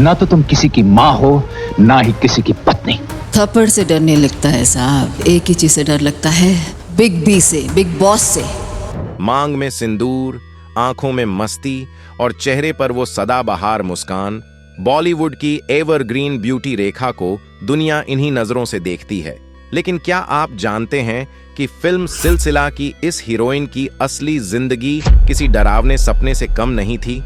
ना तो तुम किसी की माँ हो, ना ही किसी की पत्नी। थप्पड़ से डर नहीं लगता है साहब, एक ही चीज से डर लगता है, बिग बी से, बिग बॉस से। मांग में सिंदूर, आंखों में मस्ती और चेहरे पर वो सदाबहार मुस्कान, बॉलीवुड की एवरग्रीन ब्यूटी रेखा को दुनिया इन्हीं नजरों से देखती है। लेकिन क्या आप जानते हैं कि फिल्म सिलसिला की इस हीरोइन की असली जिंदगी किसी डरावने सपने से कम नहीं थी?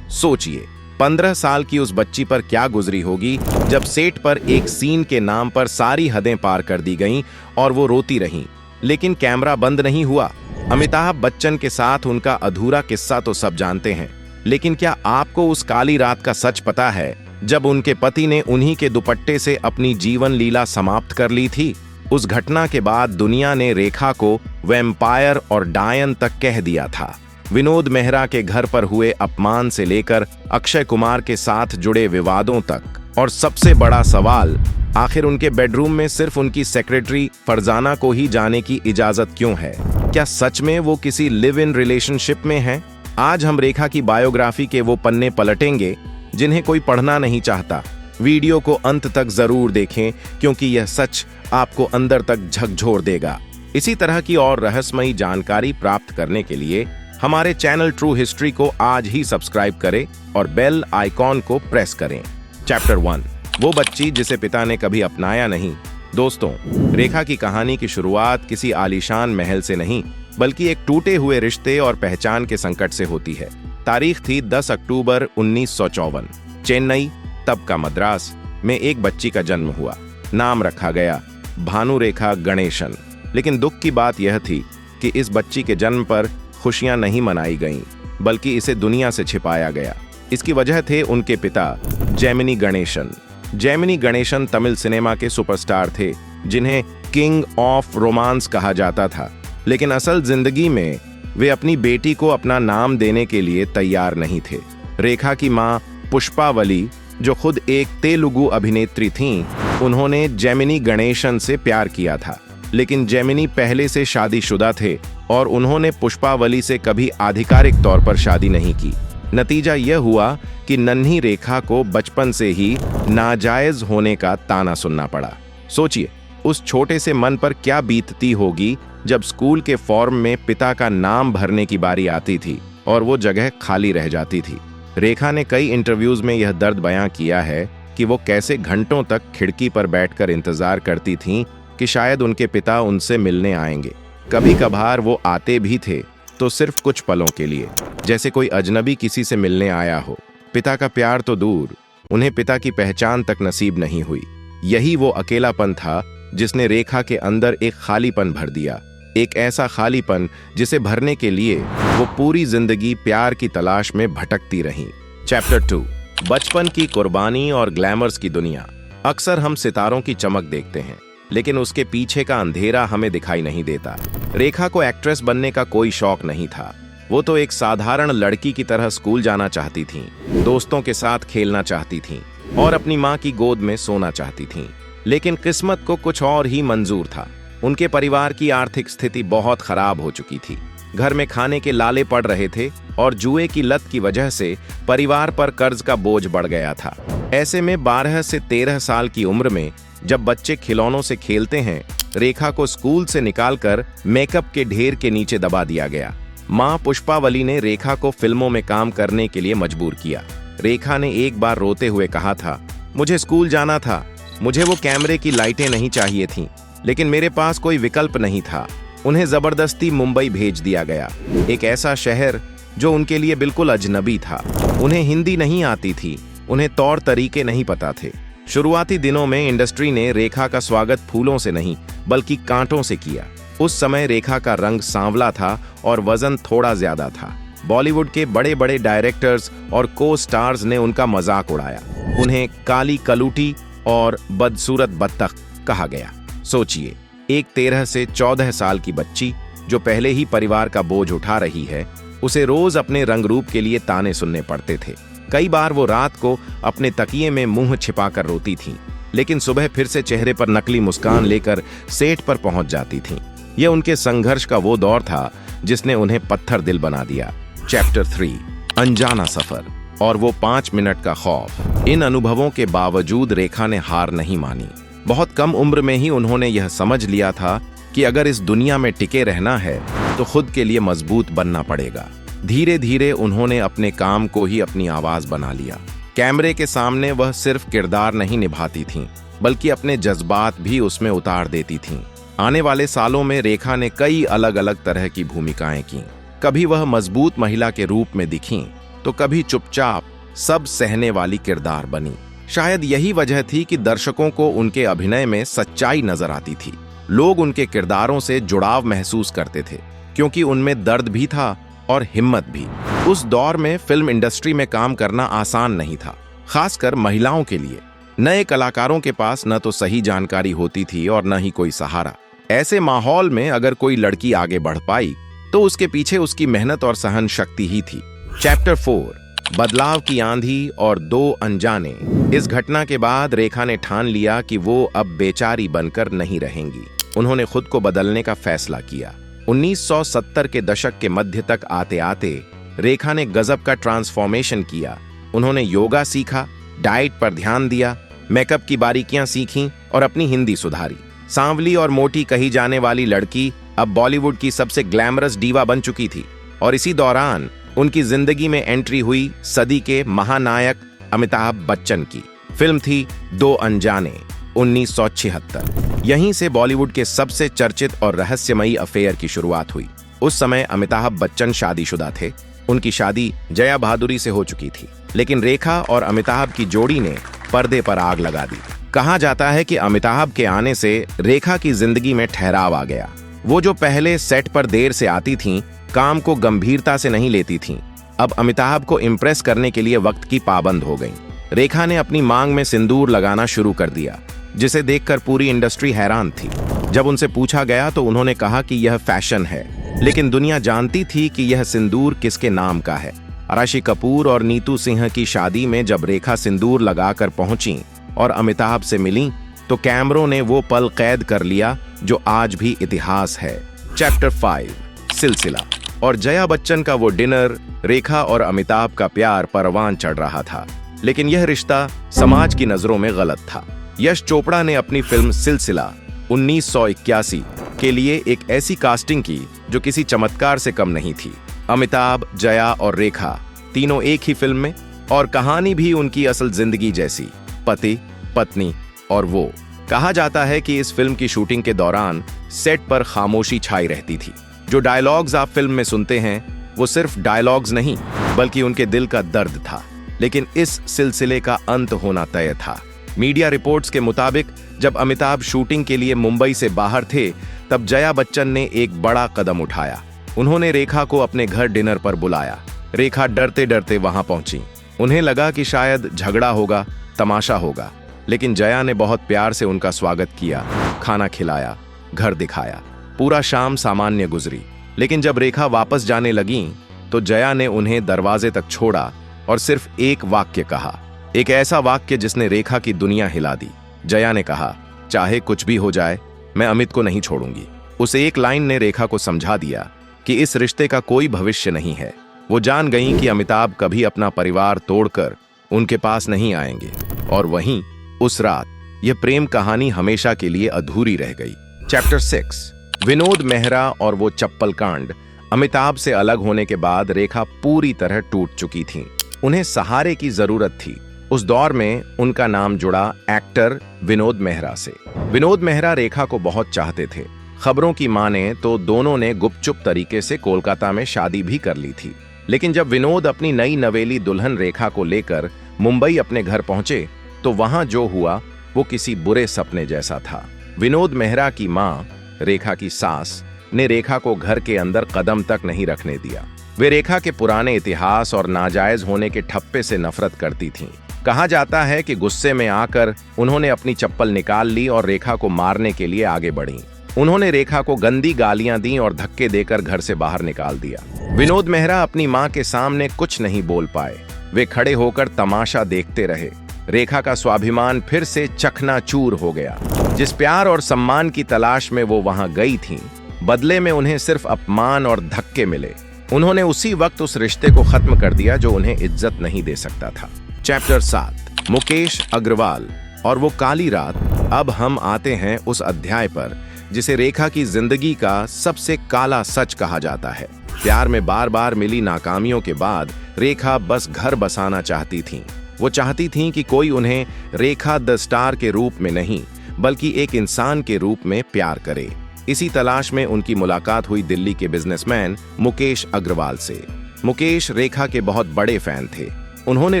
सोचिए, 15 साल की उस बच्ची पर क्या गुजरी होगी जब सेट पर एक सीन के नाम पर सारी हदें पार कर दी गईं और वो रोती रहीं, लेकिन कैमरा बंद नहीं हुआ। अमिताभ बच्चन के साथ उनका अधूरा किस्सा तो सब जानते हैं, लेकिन क्या आपको उस काली रात का सच पता है जब उनके पति ने उन्हीं के दुपट्टे से अपनी जीवन लीला समाप्त कर ली थी? उस घटना के बाद दुनिया ने रेखा को वैम्पायर और डायन तक कह दिया था। विनोद मेहरा के घर पर हुए अपमान से लेकर अक्षय कुमार के साथ जुड़े विवादों तक, और सबसे बड़ा सवाल, आखिर उनके बेडरूम में सिर्फ उनकी सेक्रेटरी फरजाना को ही जाने की इजाजत क्यों है? क्या सच में वो किसी लिव इन रिलेशनशिप में हैं? आज हम रेखा की बायोग्राफी के वो पन्ने पलटेंगे जिन्हें कोई पढ़ना नहीं चाहता। वीडियो को अंत तक जरूर देखें, क्योंकि यह सच आपको अंदर तक झकझोर देगा। इसी तरह की और रहस्यमयी जानकारी प्राप्त करने के लिए हमारे चैनल ट्रू हिस्ट्री को आज ही सब्सक्राइब करें और बेल आइकॉन को प्रेस करें। चैप्टर 1, वो बच्ची जिसे पिता ने कभी अपनाया नहीं। दोस्तों, रेखा की कहानी की शुरुआत किसी आलीशान महल से नहीं, बल्कि एक टूटे हुए रिश्ते और पहचान के संकट से होती है। तारीख थी 10 अक्टूबर 1954। चेन्नई, तब का मद्रास, में एक बच्ची का जन्म हुआ। नाम रखा गया भानुरेखा गणेशन। लेकिन दुख की बात यह थी कि इस बच्ची के जन्म पर खुशियां नहीं मनाई गईं, बल्कि इसे दुनिया से छिपाया गया। इसकी वजह थे उनके पिता Gemini Ganesan. Gemini Ganesan Tamil cinema के सुपरस्टार थे, जिन्हें किंग ऑफ रोमांस कहा जाता था। लेकिन असल जिंदगी में वे अपनी बेटी को अपना नाम देने के लिए तैयार नहीं थे। रेखा की मां पुष्पावली, जो खुद एक तेलुगु अभिनेत्री थीं, उन्होंने जेमिनी गणेशन से प्यार किया था। लेकिन जेमिनी पहले से शादीशुदा थे और उन्होंने पुष्पावली से कभी आधिकारिक तौर पर शादी नहीं की। नतीजा यह हुआ कि नन्ही रेखा को बचपन से ही नाजायज होने का ताना सुनना पड़ा। सोचिए, उस छोटे से मन पर क्या बीतती होगी जब स्कूल के फॉर्म में पिता का नाम भरने की बारी आती थी और वो जगह खाली रह जाती थी। रेखा ने कई इंटरव्यूज में यह दर्द बयां किया है कि वो कैसे घंटों तक खिड़की पर बैठकर इंतजार करती थीं कि शायद उनके पिता उनसे मिलने आएंगे। कभी कभार वो आते भी थे तो सिर्फ कुछ पलों के लिए, जैसे कोई अजनबी किसी से मिलने आया हो। पिता का प्यार तो दूर, उन्हें पिता की पहचान तक नसीब नहीं हुई। यही वो अकेलापन था जिसने रेखा के अंदर एक खालीपन भर दिया, एक ऐसा खालीपन जिसे भरने के लिए वो पूरी जिंदगी प्यार की तलाश में भटकती रहीं। चैप्टर 2, बचपन की कुर्बानी और ग्लैमर्स की दुनिया। अक्सर हम सितारों की चमक देखते हैं, लेकिन उसके पीछे का अंधेरा हमें दिखाई नहीं देता। रेखा को एक्ट्रेस बनने का कोई शौक नहीं था। वो तो एक साधारण लड़की की तरह स्कूल जाना चाहती थीं, दोस्तों के साथ खेलना चाहती थीं और अपनी माँ की गोद में सोना चाहती थीं। लेकिन किस्मत को कुछ और ही मंजूर था। उनके परिवार की आर्थिक स्थिति बहुत खराब हो चुकी थी। घर में खाने के लाले पड़ रहे थे और जुए की लत की वजह से परिवार पर कर्ज का बोझ बढ़ गया था। ऐसे में 12 से 13 साल की उम्र में जब बच्चे खिलौनों से खेलते हैं, रेखा को स्कूल से निकालकर मेकअप के ढेर के नीचे दबा दिया गया। मां पुष्पावली ने रेखा को फिल्मों में काम करने के लिए मजबूर किया। रेखा ने एक बार रोते हुए कहा था, मुझे स्कूल जाना था, मुझे वो कैमरे की लाइटें नहीं चाहिए थीं, लेकिन मेरे पास कोई विकल्प नहीं था। उन्हें जबरदस्ती मुंबई भेज दिया गया, एक ऐसा शहर जो उनके लिए बिल्कुल अजनबी था। उन्हें हिंदी नहीं आती थी, उन्हें तौर तरीके नहीं पता थे। शुरुआती दिनों में इंडस्ट्री ने रेखा का स्वागत फूलों से नहीं बल्कि कांटों से किया। उस समय रेखा का रंग सांवला था और वजन थोड़ा ज्यादा था। बॉलीवुड के बड़े बड़े डायरेक्टर्स और को स्टार्स ने उनका मजाक उड़ाया। उन्हें काली कलूटी और बदसूरत बत्तख कहा गया। सोचिए, एक 13 से 14 साल की बच्ची जो पहले ही परिवार का बोझ उठा रही है, उसे रोज अपने रंग रूप के लिए ताने सुनने पड़ते थे। कई बार वो रात को अपने तकिए में मुंह छिपाकर रोती थीं, लेकिन सुबह फिर से चेहरे पर नकली मुस्कान लेकर सेट पर पहुंच जाती थीं। यह उनके संघर्ष का वो दौर था जिसने उन्हें पत्थर दिल बना दिया। चैप्टर 3, अनजाना सफर। और वो 5 मिनट का खौफ। इन अनुभवों के बावजूद रेखा ने हार नहीं मानी। बहुत कम उम्र में ही उन्होंने यह समझ लिया था कि अगर इस दुनिया में टिके रहना है तो खुद के लिए मजबूत बनना पड़ेगा। धीरे धीरे उन्होंने अपने काम को ही अपनी आवाज बना लिया। कैमरे के सामने वह सिर्फ किरदार नहीं निभाती थीं, बल्कि अपने जज्बात भी उसमें उतार देती थीं। आने वाले सालों में रेखा ने कई अलग अलग तरह की भूमिकाएं की। कभी वह मजबूत महिला के रूप में दिखीं, तो कभी चुपचाप सब सहने वाली किरदार बनी। शायद यही वजह थी कि दर्शकों को उनके अभिनय में सच्चाई नजर आती थी। लोग उनके किरदारों से जुड़ाव महसूस करते थे, क्योंकि उनमें दर्द भी था और हिम्मत भी। उस दौर में फिल्म इंडस्ट्री में काम करना आसान नहीं था, खासकर महिलाओं के लिए। नए कलाकारों के पास न तो सही जानकारी होती थी और न ही कोई सहारा। ऐसे माहौल में अगर कोई लड़की आगे बढ़ पाई तो उसके पीछे उसकी मेहनत और सहन शक्ति ही थी। चैप्टर 4, बदलाव की आंधी और 2 अनजाने। इस घटना के बाद रेखा ने ठान लिया कि वो अब बेचारी बनकर नहीं रहेंगी। उन्होंने खुद को बदलने का फैसला किया। 1970 के दशक के मध्य तक आते आते रेखा ने गजब का ट्रांसफॉर्मेशन किया। उन्होंने योगा सीखा, डाइट पर ध्यान दिया, मेकअप की बारीकियां सीखीं और अपनी हिंदी सुधारी। सांवली और मोटी कही जाने वाली लड़की अब बॉलीवुड की सबसे ग्लैमरस डीवा बन चुकी थी। और इसी दौरान उनकी जिंदगी में एंट्री हुई सदी के महानायक अमिताभ बच्चन की। फिल्म थी 2 अनजाने, 1976। यहीं से बॉलीवुड के सबसे चर्चित और रहस्यमयी अफेयर की शुरुआत हुई। उस समय अमिताभ बच्चन शादीशुदा थे। उनकी शादी जया बहादुरी से हो चुकी थी, लेकिन रेखा और अमिताभ की जोड़ी ने पर्दे पर आग लगा दी। कहा जाता है कि अमिताभ के आने से रेखा की जिंदगी में ठहराव आ गया। वो जो पहले सेट पर देर से आती थीं, काम को गंभीरता से नहीं लेती थीं, अब अमिताभ को इम्प्रेस करने के लिए वक्त की पाबंद हो गईं। रेखा ने अपनी मांग में सिंदूर लगाना शुरू कर दिया, जिसे देखकर पूरी इंडस्ट्री हैरान थी। जब उनसे पूछा गया तो उन्होंने कहा कि यह फैशन है, लेकिन दुनिया जानती थी कि यह सिंदूर किसके नाम का है। ऋषि कपूर और नीतू सिंह की शादी में जब रेखा सिंदूर लगाकर पहुंची और अमिताभ से मिली, तो कैमरों ने वो पल कैद कर लिया जो आज भी इतिहास है। चैप्टर 5, सिलसिला। और जया बच्चन का वो डिनर, रेखा और अमिताभ का प्यार परवान चढ़ रहा था, लेकिन यह रिश्ता समाज की नजरों में गलत था। यश चोपड़ा ने अपनी फिल्म सिलसिला 1981 के लिए एक ऐसी कास्टिंग की जो किसी चमत्कार से कम नहीं थी। अमिताभ, जया और रेखा तीनों एक ही फिल्म में, और कहानी भी उनकी असल जिंदगी जैसी, पति, पत्नी और वो। कहा जाता है कि इस फिल्म की शूटिंग के दौरान सेट पर खामोशी छाई रहती थी। जो डायलॉग्स आप फिल्म में सुनते हैं वो सिर्फ डायलॉग्स नहीं, बल्कि उनके दिल का दर्द था। लेकिन इस सिलसिले का अंत होना तय था। मीडिया रिपोर्ट्स के मुताबिक जब अमिताभ शूटिंग के लिए मुंबई से बाहर थे, तब जया बच्चन ने एक बड़ा कदम उठाया। उन्होंने रेखा को अपने घर डिनर पर बुलाया। रेखा डरते डरते वहां पहुंची। उन्हें लगा कि शायद झगड़ा होगा, तमाशा होगा, लेकिन जया ने बहुत प्यार से उनका स्वागत किया, खाना खिलाया, घर दिखाया। पूरा शाम सामान्य गुजरी, लेकिन जब रेखा वापस जाने लगीं, तो जया ने उन्हें दरवाजे तक छोड़ा और सिर्फ एक वाक्य कहा, एक ऐसा वाक्य जिसने रेखा की दुनिया हिला दी। जया ने कहा, चाहे कुछ भी हो जाए, मैं अमित को नहीं छोड़ूंगी। उस एक लाइन ने रेखा को समझा दिया कि इस रिश्ते का कोई भविष्य नहीं है। वो जान गईं कि अमिताभ कभी अपना परिवार तोड़कर उनके पास नहीं आएंगे। और वहीं उस रात यह प्रेम कहानी हमेशा के लिए अधूरी रह गई। चैप्टर 6, विनोद मेहरा और वो चप्पल कांड। अमिताभ से अलग होने के बाद रेखा पूरी तरह टूट चुकी थीं। उन्हें सहारे की जरूरत थी। उस दौर में उनका नाम जुड़ा एक्टर विनोद मेहरा से। विनोद मेहरा रेखा को बहुत चाहते थे। खबरों की माने तो दोनों ने गुपचुप तरीके से कोलकाता में शादी भी कर ली थी। लेकिन जब विनोद अपनी नई नवेली दुल्हन रेखा को लेकर मुंबई अपने घर पहुंचे, तो वहां जो हुआ वो किसी बुरे सपने जैसा था। विनोद मेहरा की मां, रेखा की सास, ने रेखा को घर के अंदर कदम तक नहीं रखने दिया। वे रेखा के पुराने इतिहास और नाजायज होने के ठप्पे से नफरत करती थीं। कहा जाता है कि गुस्से में आकर उन्होंने अपनी चप्पल निकाल ली और रेखा को मारने के लिए आगे बढ़ीं। उन्होंने रेखा को गंदी गालियां दी और धक्के देकर घर से बाहर निकाल दिया। विनोद मेहरा अपनी मां के सामने कुछ नहीं बोल पाए। वे खड़े होकर तमाशा देखते रहे। रेखा का स्वाभिमान फिर से चकनाचूर हो गया। जिस प्यार और सम्मान की तलाश में वो वहां गई थीं, बदले में उन्हें सिर्फ अपमान और धक्के मिले। उन्होंने उसी वक्त उस रिश्ते को खत्म कर दिया जो उन्हें इज्जत नहीं दे सकता था। चैप्टर 7, मुकेश अग्रवाल और वो काली रात। अब हम आते हैं उस अध्याय पर जिसे रेखा की जिंदगी का सबसे काला सच कहा जाता है। प्यार में बार बार मिली नाकामियों के बाद रेखा बस घर बसाना चाहती थीं। वो चाहती थीं कि कोई उन्हें रेखा द स्टार के रूप में नहीं बल्कि एक इंसान के रूप में प्यार करे। इसी तलाश में उनकी मुलाकात हुई दिल्ली के बिजनेसमैन मुकेश अग्रवाल से। मुकेश रेखा के बहुत बड़े फैन थे। उन्होंने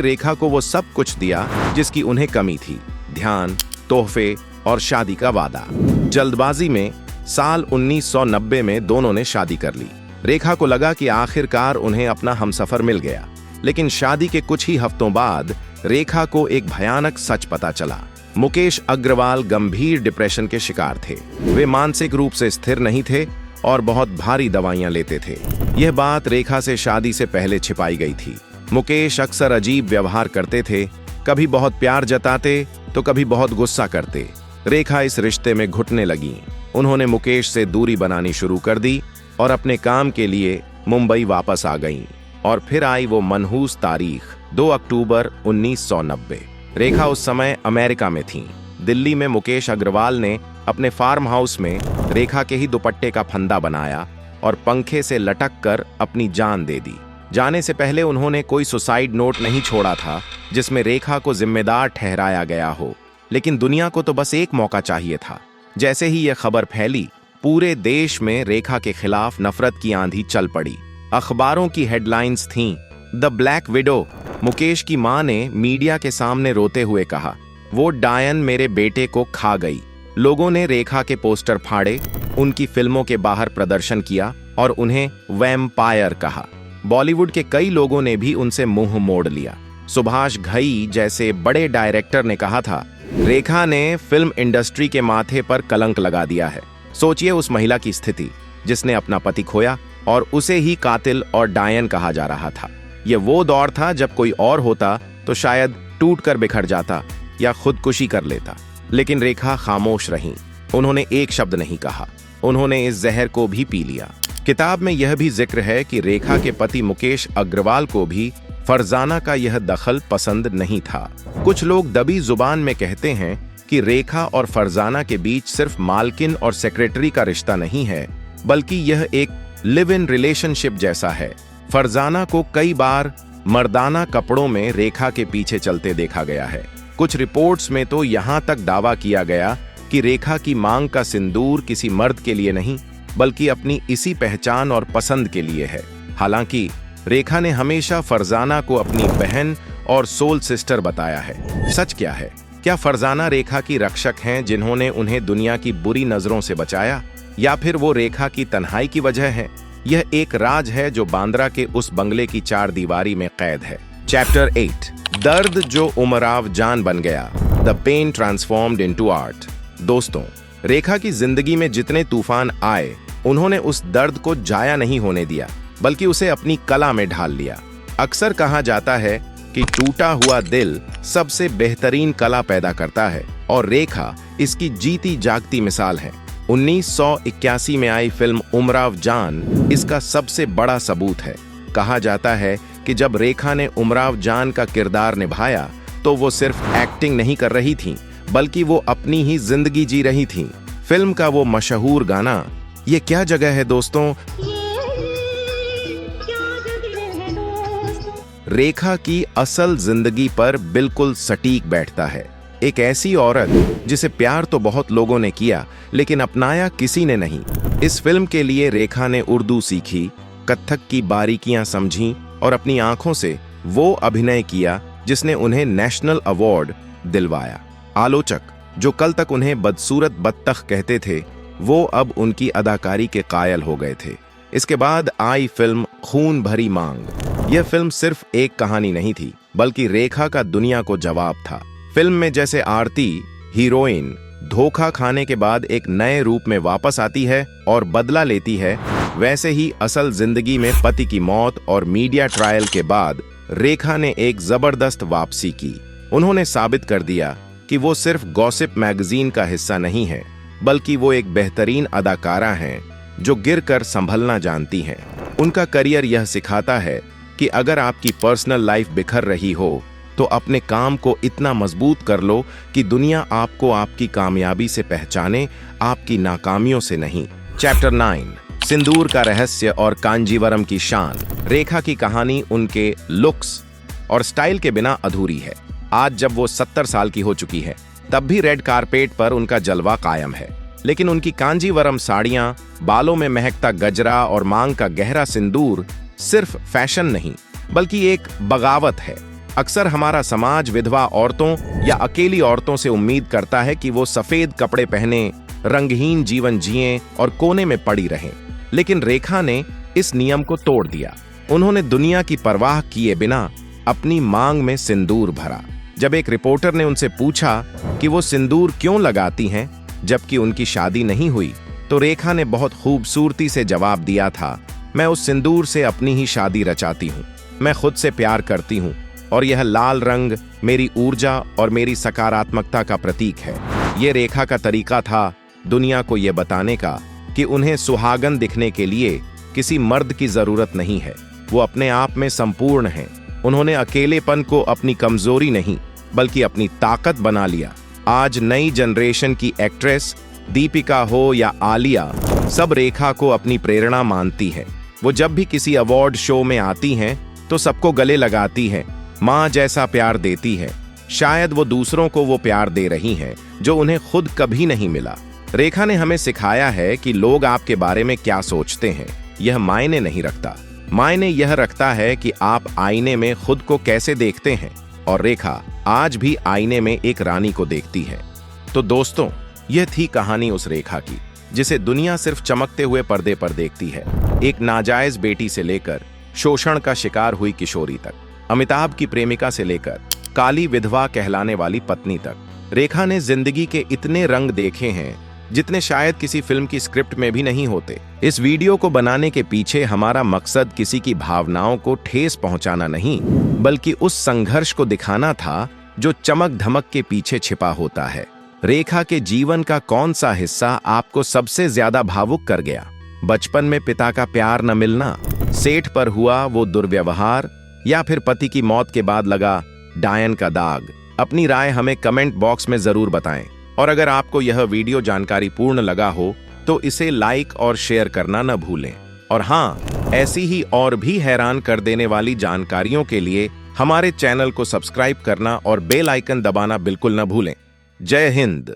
रेखा को वो सब कुछ दिया जिसकी उन्हें कमी थी, ध्यान, तोहफे और शादी का वादा। जल्दबाजी में साल 1990 में दोनों ने शादी कर ली। रेखा को लगा कि आखिरकार उन्हें अपना हमसफर मिल गया, लेकिन शादी के कुछ ही हफ्तों बाद रेखा को एक भयानक सच पता चला। मुकेश अग्रवाल गंभीर डिप्रेशन के शिकार थे। वे मानसिक रूप से स्थिर नहीं थे और बहुत भारी दवाइयां लेते थे। यह बात रेखा से शादी से पहले छिपाई गई थी। मुकेश अक्सर अजीब व्यवहार करते थे, कभी बहुत प्यार जताते तो कभी बहुत गुस्सा करते। रेखा इस रिश्ते में घुटने लगी। उन्होंने मुकेश से दूरी बनानी शुरू कर दी और अपने काम के लिए मुंबई वापस आ गईं। और फिर आई वो मनहूस तारीख, 2 अक्टूबर 1990। रेखा उस समय अमेरिका में थीं। दिल्ली में मुकेश अग्रवाल ने अपने फार्म हाउस में रेखा के ही दुपट्टे का फंदा बनाया और पंखे से लटक कर अपनी जान दे दी। जाने से पहले उन्होंने कोई सुसाइड नोट नहीं छोड़ा था जिसमें रेखा को जिम्मेदार ठहराया गया हो, लेकिन दुनिया को तो बस एक मौका चाहिए था। जैसे ही यह खबर फैली, पूरे देश में रेखा के खिलाफ नफरत की आंधी चल पड़ी। अखबारों की हेडलाइंस थीं, द ब्लैक विडो। मुकेश की मां ने मीडिया के सामने रोते हुए कहा, वो डायन मेरे बेटे को खा गई। लोगों ने रेखा के पोस्टर फाड़े, उनकी फिल्मों के बाहर प्रदर्शन किया और उन्हें वैम्पायर कहा। बॉलीवुड के कई लोगों ने भी उनसे मुंह मोड़ लिया। सुभाष घई जैसे बड़े डायरेक्टर ने कहा था, रेखा ने फिल्म इंडस्ट्री के माथे पर कलंक लगा दिया है। सोचिए उस महिला की स्थिति जिसने अपना पति खोया और उसे ही कातिल और डायन कहा जा रहा था। यह वो दौर था जब कोई और होता तो शायद टूट कर बिखर जाता या खुदकुशी कर लेता, लेकिन रेखा खामोश रहीं। उन्होंने एक शब्द नहीं कहा। उन्होंने इस जहर को भी पी लिया। किताब में यह भी जिक्र है कि रेखा के पति मुकेश अग्रवाल को भी फरजाना का यह दखल पसंद नहीं था। कुछ लोग दबी जुबान में कहते हैं कि रेखा और फरजाना के बीच सिर्फ मालकिन और सेक्रेटरी का रिश्ता नहीं है, बल्कि यह एक लिव इन रिलेशनशिप जैसा है। फरजाना को कई बार मर्दाना कपड़ों में रेखा के पीछे चलते देखा गया है। कुछ रिपोर्ट्स में तो यहां तक दावा किया गया कि रेखा की मांग का सिंदूर किसी मर्द के लिए नहीं बल्कि अपनी इसी पहचान और पसंद के लिए है। हालांकि रेखा ने हमेशा फरजाना को अपनी बहन और सोल सिस्टर बताया है। सच क्या है? क्या फरजाना रेखा की रक्षक हैं जिन्होंने उन्हें दुनिया की बुरी नजरों से बचाया, या फिर वो रेखा की तन्हाई की वजह है? यह एक राज है जो बांद्रा के उस बंगले की 4 दीवारी में कैद है। चैप्टर 8, दर्द जो उमराव जान बन गया, the pain transformed into art. दोस्तों, रेखा की जिंदगी में जितने तूफान आए, उन्होंने उस दर्द को जाया नहीं होने दिया बल्कि उसे अपनी कला में ढाल लिया। अक्सर कहा जाता है कि टूटा हुआ दिल सबसे बेहतरीन कला पैदा करता है और रेखा इसकी जीती जागती मिसाल है। 1981 में आई फिल्म उमराव जान इसका सबसे बड़ा सबूत है। कहा जाता है कि जब रेखा ने उमराव जान का किरदार निभाया तो वो सिर्फ एक्टिंग नहीं कर रही थीं, बल्कि वो अपनी ही जिंदगी जी रही थीं। फिल्म का वो मशहूर गाना, ये क्या जगह है दोस्तों, रेखा की असल जिंदगी पर बिल्कुल सटीक बैठता है। एक ऐसी औरत जिसे प्यार तो बहुत लोगों ने किया लेकिन अपनाया किसी ने नहीं। इस फिल्म के लिए रेखा ने उर्दू सीखी, कत्थक की बारीकियां समझी और अपनी आंखों से वो अभिनय किया जिसने उन्हें नेशनल अवार्ड दिलवाया। आलोचक जो कल तक उन्हें बदसूरत बदतख कहते थे, वो अब उनकी अदाकारी के कायल हो गए थे। इसके बाद आई फिल्म खून भरी मांग। यह फिल्म सिर्फ एक कहानी नहीं थी बल्कि रेखा का दुनिया को जवाब था। फिल्म में जैसे आरती हीरोइन धोखा खाने के बाद एक नए रूप में वापस आती है और बदला लेती है, वैसे ही असल जिंदगी में पति की मौत और मीडिया ट्रायल के बाद रेखा ने एक जबरदस्त वापसी की। उन्होंने साबित कर दिया कि वो सिर्फ गॉसिप मैगजीन का हिस्सा नहीं है, बल्कि वो एक बेहतरीन अदाकारा हैं जो गिरकर संभलना जानती हैं। उनका करियर यह सिखाता है कि अगर आपकी पर्सनल लाइफ बिखर रही हो तो अपने काम को इतना मजबूत कर लो कि दुनिया आपको आपकी कामयाबी से पहचाने, आपकी नाकामियों से नहीं। चैप्टर 9, सिंदूर का रहस्य और कांजीवरम की शान। रेखा की कहानी उनके लुक्स और स्टाइल के बिना अधूरी है। आज जब वो 70 साल की हो चुकी है, तब भी रेड कारपेट पर उनका जलवा कायम है। लेकिन उनकी कांजीवरम साड़ियां, बालों में महकता गजरा और मांग का गहरा सिंदूर सिर्फ फैशन नहीं, बल्कि एक बगावत है। अक्सर हमारा समाज विधवा औरतों या अकेली औरतों से उम्मीद करता है कि वो सफेद कपड़े पहने, रंगहीन जीवन जिएं और कोने में पड़ी रहें। लेकिन रेखा ने इस नियम को तोड़ दिया। उन्होंने दुनिया की परवाह किए बिना अपनी मांग में सिंदूर भरा। जब एक रिपोर्टर ने उनसे पूछा कि वो सिंदूर क्यों लगाती हैं जबकि उनकी शादी नहीं हुई, तो रेखा ने बहुत खूबसूरती से जवाब दिया था, मैं उस सिंदूर से अपनी ही शादी रचाती हूँ। मैं खुद से प्यार करती हूँ और यह लाल रंग मेरी ऊर्जा और मेरी सकारात्मकता का प्रतीक है। ये रेखा का तरीका था दुनिया को यह बताने का कि उन्हें सुहागन दिखने के लिए किसी मर्द की जरूरत नहीं है। वो अपने आप में संपूर्ण हैं। उन्होंने अकेलेपन को अपनी कमजोरी नहीं बल्कि अपनी ताकत बना लिया। आज नई जनरेशन की एक्ट्रेस दीपिका हो या आलिया, सब रेखा को अपनी प्रेरणा मानती है। वो जब भी किसी अवार्ड शो में आती हैं तो सबको गले लगाती हैं, माँ जैसा प्यार देती है। शायद वो दूसरों को वो प्यार दे रही हैं जो उन्हें खुद कभी नहीं मिला। रेखा ने हमें सिखाया है कि लोग आपके बारे में क्या सोचते हैं यह मायने नहीं रखता। मायने यह रखता है कि आप आईने में खुद को कैसे देखते हैं। और रेखा आज भी आईने में एक रानी को देखती है। तो दोस्तों, यह थी कहानी उस रेखा की जिसे दुनिया सिर्फ चमकते हुए पर्दे पर देखती है। एक नाजायज बेटी से लेकर शोषण का शिकार हुई किशोरी तक, अमिताभ की प्रेमिका से लेकर काली विधवा कहलाने वाली पत्नी तक, रेखा ने जिंदगी के इतने रंग देखे हैं जितने शायद किसी फिल्म की स्क्रिप्ट में भी नहीं होते। इस वीडियो को बनाने के पीछे हमारा मकसद किसी की भावनाओं को ठेस पहुंचाना नहीं, बल्कि उस संघर्ष को दिखाना था जो चमक धमक के पीछे छिपा होता है। रेखा के जीवन का कौन सा हिस्सा आपको सबसे ज्यादा भावुक कर गया? बचपन में पिता का प्यार न मिलना, सेठ पर हुआ वो दुर्व्यवहार, या फिर पति की मौत के बाद लगा डायन का दाग? अपनी राय हमें कमेंट बॉक्स में जरूर बताएं। और अगर आपको यह वीडियो जानकारी पूर्ण लगा हो तो इसे लाइक और शेयर करना न भूलें। और हाँ, ऐसी ही और भी हैरान कर देने वाली जानकारियों के लिए हमारे चैनल को सब्सक्राइब करना और बेल आइकन दबाना बिल्कुल न भूलें। जय हिंद।